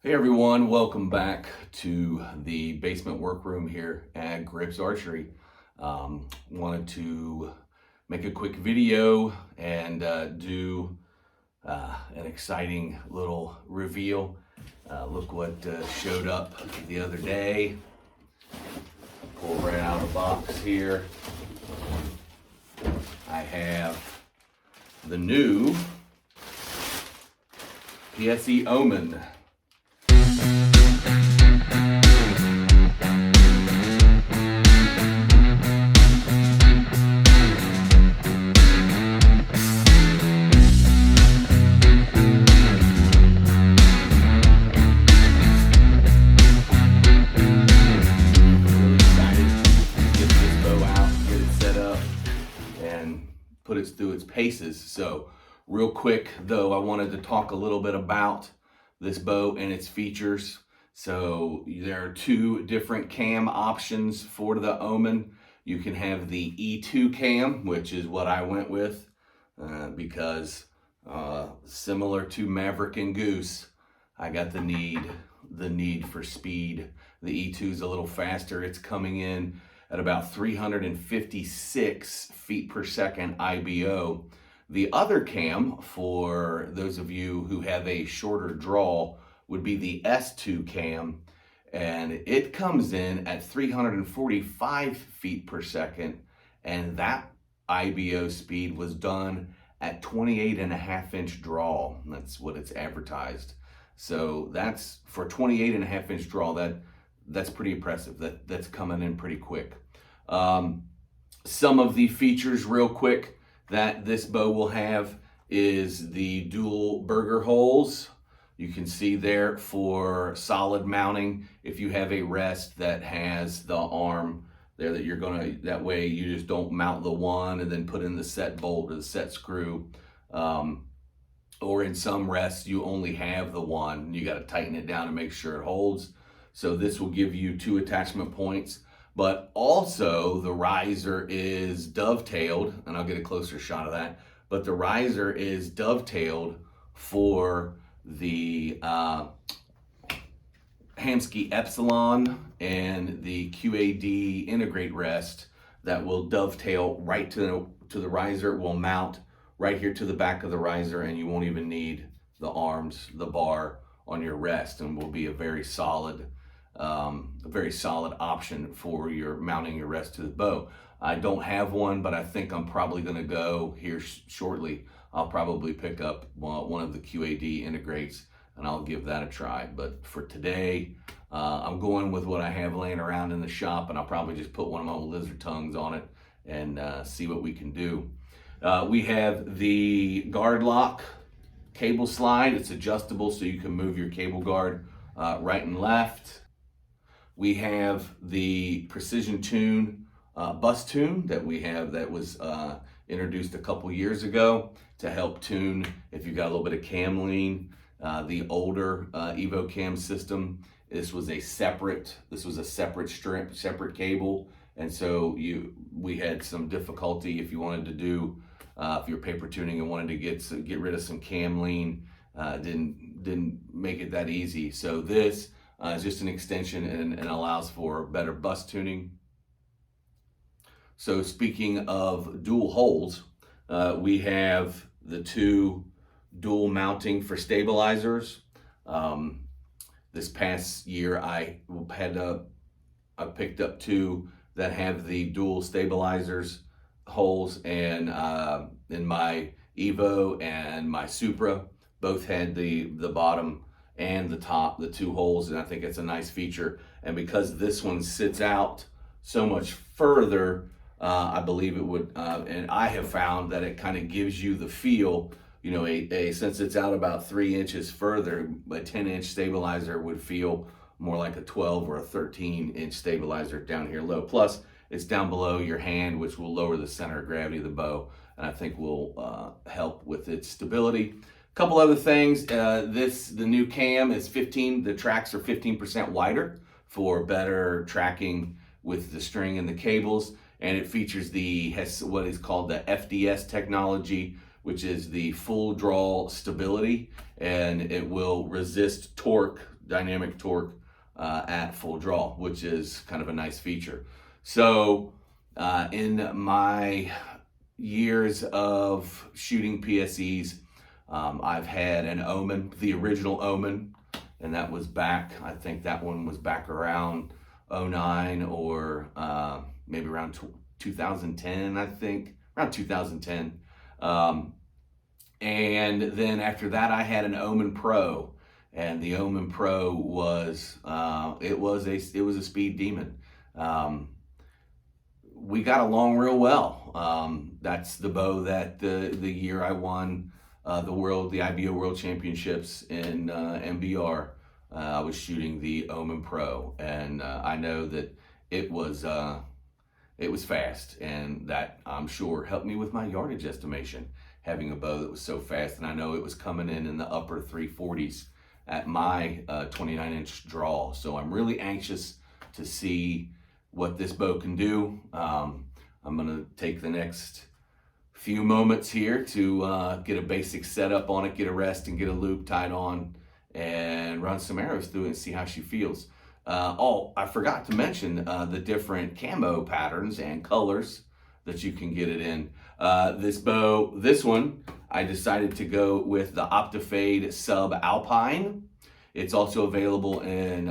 Hey everyone, welcome back to the basement workroom here at Grips Archery. Wanted to make a quick video and do an exciting little reveal. Look what showed up the other day. Pull right out of the box here. I have the new PSE Omen. Put it through its paces. So real quick though, I wanted to talk a little bit about this bow and its features. So there are two different cam options for the Omen. You can have the E2 cam, which is what I went with because similar to Maverick and Goose, I got the need for speed. The E2 is a little faster. It's coming in at about 356 feet per second IBO. The other cam, for those of you who have a shorter draw, would be the S2 cam, and it comes in at 345 feet per second, and that IBO speed was done at 28.5-inch draw. That's what it's advertised. So that's for 28.5-inch draw. That's pretty impressive. That's coming in pretty quick. Some of the features real quick that this bow will have is the dual burger holes. You can see there for solid mounting. If you have a rest that has the arm there that way you just don't mount the one and then put in the set bolt or the set screw. Or in some rests you only have the one. You got to tighten it down to make sure it holds. So this will give you two attachment points. But also the riser is dovetailed, and I'll get a closer shot of that, but the riser is dovetailed for the Hamskea Epsilon and the QAD Integrate rest that will dovetail right to the riser. It will mount right here to the back of the riser, and you won't even need the arms, the bar on your rest, and will be a very solid option for your mounting your rest to the bow. I don't have one, but I think I'm probably going to go here shortly. I'll probably pick up one of the QAD integrates and I'll give that a try. But for today, I'm going with what I have laying around in the shop, and I'll probably just put one of my old lizard tongues on it and see what we can do. We have the guard lock cable slide. It's adjustable so you can move your cable guard right and left. We have the Precision Tune bus tune that we have that was introduced a couple years ago to help tune if you've got a little bit of cam lean. The older Evo Cam system, this was a separate strip, separate cable, and so we had some difficulty if you wanted to do if you're paper tuning and wanted to get rid of some cam lean. Didn't make it that easy. So this is just an extension and allows for better bus tuning. So speaking of dual holes, we have the two dual mounting for stabilizers. This past year I picked up two that have the dual stabilizers holes, and in my Evo and my Supra both had the bottom and the top, the two holes, and I think it's a nice feature. And because this one sits out so much further, I believe it would, and I have found that it kind of gives you the feel, you know, since it's out about 3 inches further, a 10-inch stabilizer would feel more like a 12 or a 13-inch stabilizer down here low. Plus, it's down below your hand, which will lower the center of gravity of the bow, and I think will help with its stability. Couple other things, the new cam is the tracks are 15% wider for better tracking with the string and the cables, and it features has what is called the FDS technology, which is the full draw stability, and it will resist torque, dynamic torque, at full draw, which is kind of a nice feature. So in my years of shooting PSEs, I've had an Omen, the original Omen, and that was back, I think that one was back around 09 or maybe around 2010, I think, around 2010. And then after that, I had an Omen Pro, and the Omen Pro was it was a speed demon. We got along real well. That's the bow that the year I won the IBO World Championships in MBR, I was shooting the Omen Pro, and I know that it was fast, and that I'm sure helped me with my yardage estimation, having a bow that was so fast. And I know it was coming in the upper 340s at my 29-inch draw. So I'm really anxious to see what this bow can do. I'm gonna take the next few moments here to get a basic setup on it, get a rest and get a loop tied on, and run some arrows through it and see how she feels. Oh, I forgot to mention the different camo patterns and colors that you can get it in. This bow, this one, I decided to go with the Optifade Sub Alpine. It's also available in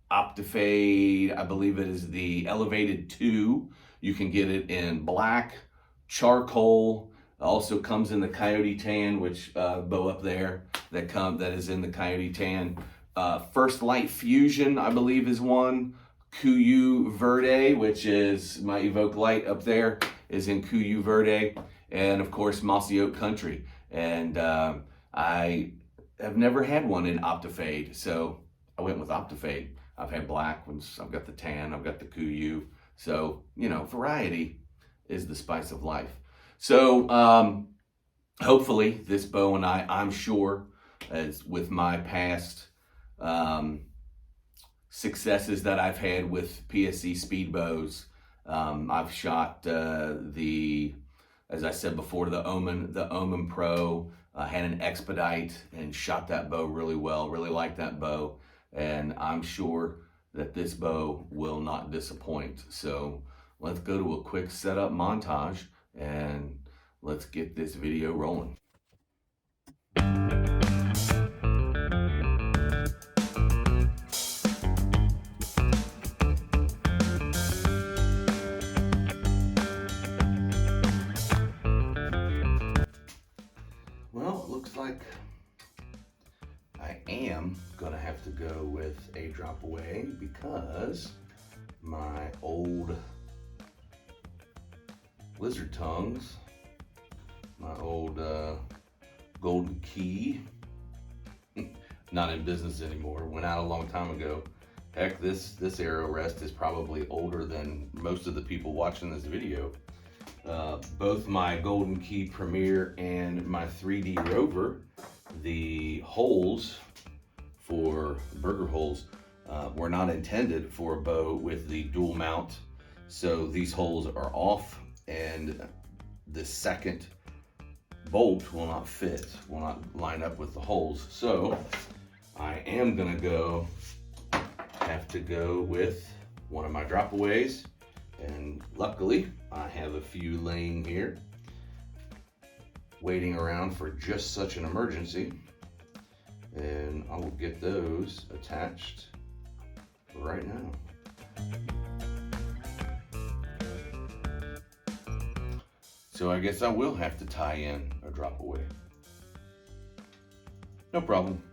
Optifade, I believe it is the Elevated 2. You can get it in black, charcoal. Also comes in the Coyote Tan, which bow up there that is in the Coyote Tan. First Light Fusion, I believe, is one. Kuyu Verde, which is my Evoke Light up there, is in Kuyu Verde. And of course, Mossy Oak Country. And I have never had one in Optifade, so I went with Optifade. I've had black ones, I've got the tan, I've got the Kuyu. So, you know, variety is the spice of life. So hopefully this bow and I'm sure, as with my past successes that I've had with PSE speed bows, I've shot as I said before, the Omen Pro, had an Expedite and shot that bow really well, really liked that bow. And I'm sure that this bow will not disappoint. So let's go to a quick setup montage and let's get this video rolling. Well, it looks like I am gonna have to go with a drop away because my old lizard tongues, my old golden key, not in business anymore, went out a long time ago. Heck, this arrow rest is probably older than most of the people watching this video. Both my Golden Key Premier and my 3D Rover, the holes for burger holes were not intended for a bow with the dual mount. So these holes are off, and the second bolt will not fit, will not line up with the holes. So I am gonna have to go with one of my drop-aways, and luckily I have a few laying here waiting around for just such an emergency, and I will get those attached right now. So I guess I will have to tie in a drop away. No problem.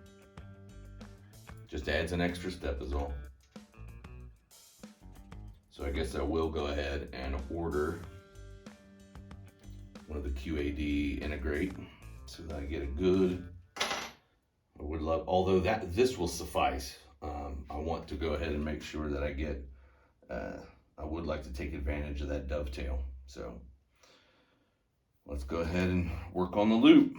Just adds an extra step is all. So I guess I will go ahead and order one of the QAD Integrate so that I get a good, I would love, although this will suffice. I want to go ahead and make sure that I get, I would like to take advantage of that dovetail. So let's go ahead and work on the loop.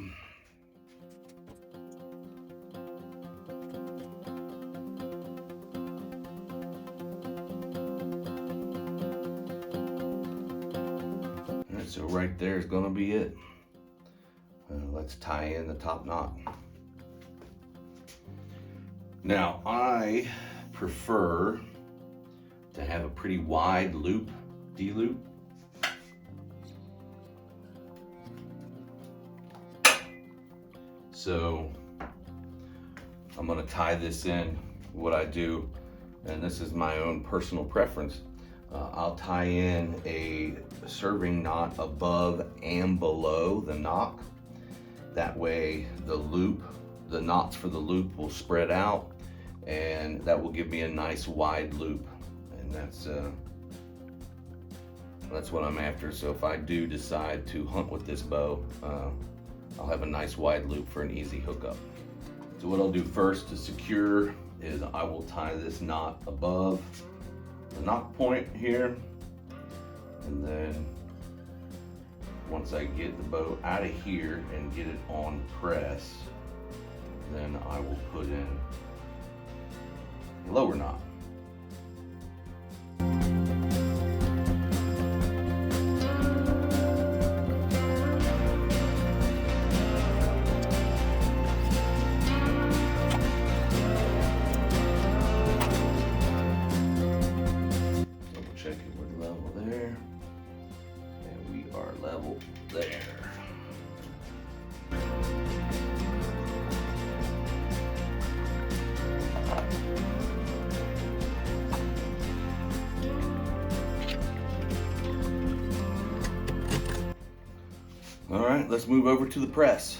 So right there is gonna be it. Let's tie in the top knot. Now I prefer to have a pretty wide loop, D-loop. So I'm gonna tie this in. What I do, and this is my own personal preference, I'll tie in a serving knot above and below the knock. That way the knots for the loop will spread out, and that will give me a nice wide loop. And that's what I'm after. So if I do decide to hunt with this bow, I'll have a nice wide loop for an easy hookup. So what I'll do first to secure is I will tie this knot above the knock point here, and then once I get the bow out of here and get it on press, then I will put in a lower knot. Check it, we're level there, and we are level there. All right, let's move over to the press.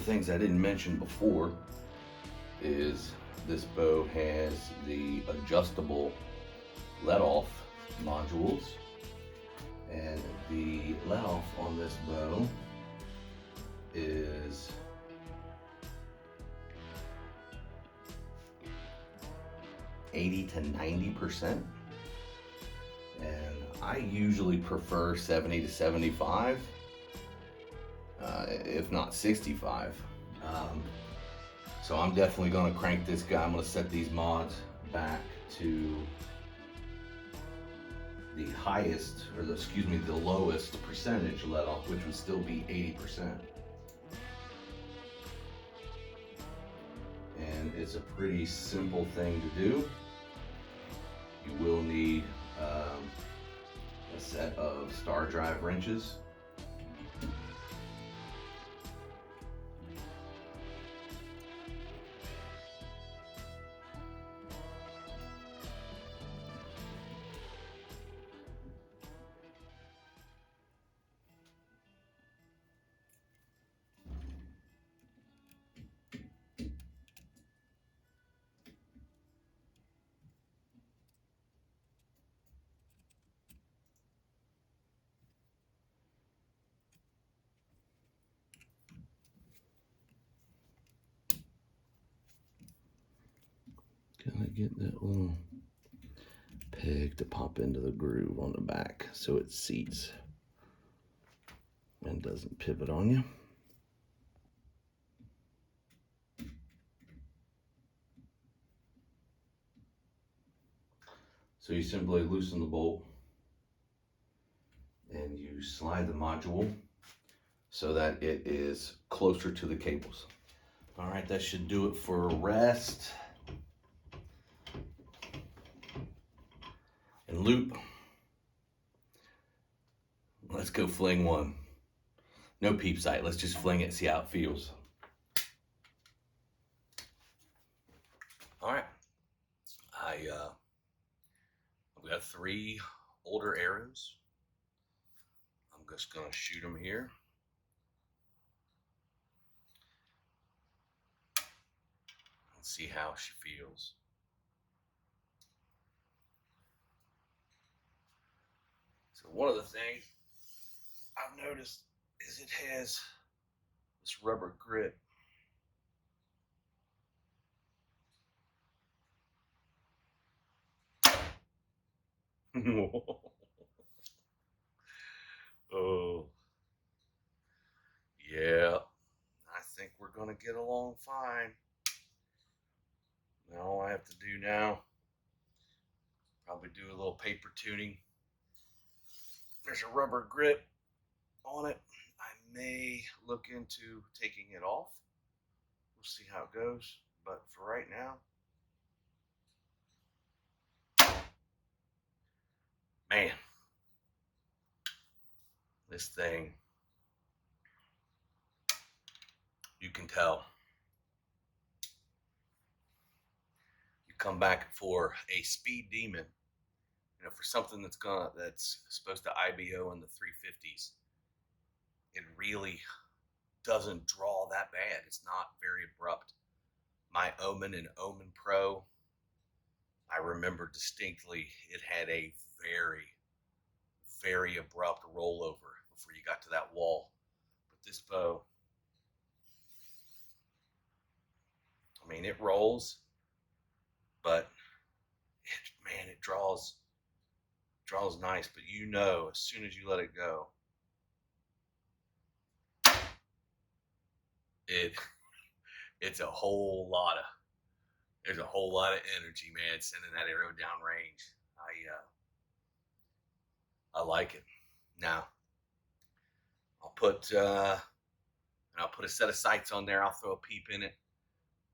Things I didn't mention before is this bow has the adjustable let-off modules, And the let off on this bow is 80 to 90%. And I usually prefer 70 to 75, if not 65. So I'm definitely going to crank this guy. I'm going to set these mods back to the highest, or the lowest percentage let off, which would still be 80%. And it's a pretty simple thing to do. You will need a set of star drive wrenches. Gonna get that little peg to pop into the groove on the back so it seats and doesn't pivot on you. So you simply loosen the bolt and you slide the module so that it is closer to the cables. All right, that should do it for rest and loop. Let's go fling one. No peep sight, let's just fling it, see how it feels. All right, I've got 3 older arrows. I'm just gonna shoot them here. And see how she feels. So one of the things I've noticed is it has this rubber grip. Oh, yeah, I think we're gonna get along fine. Now all I have to do now, probably do a little paper tuning. There's a rubber grip on it. I may look into taking it off. We'll see how it goes. But for right now, man, this thing, you can tell. You come back for a speed demon, for something that's supposed to IBO in the 350s. It really doesn't draw that bad. It's not very abrupt. My Omen and Omen Pro, I remember distinctly it had a very, very abrupt rollover before you got to that wall. But this bow, I mean, it rolls, but it draws nice. But as soon as you let it go, it's a whole lot of energy, man, sending that arrow down range. I like it. Now I'll put a set of sights on there. I'll throw a peep in it,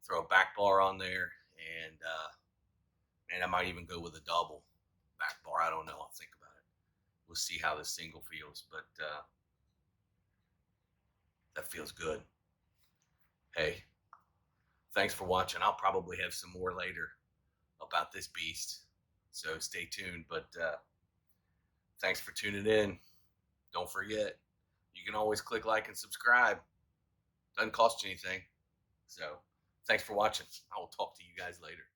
throw a back bar on there, and I might even go with a double back bar. I don't know. I'll think about it. We'll see how the single feels, but that feels good. Hey, thanks for watching. I'll probably have some more later about this beast, so stay tuned. But thanks for tuning in. Don't forget, you can always click like and subscribe. Doesn't cost you anything. So thanks for watching. I will talk to you guys later.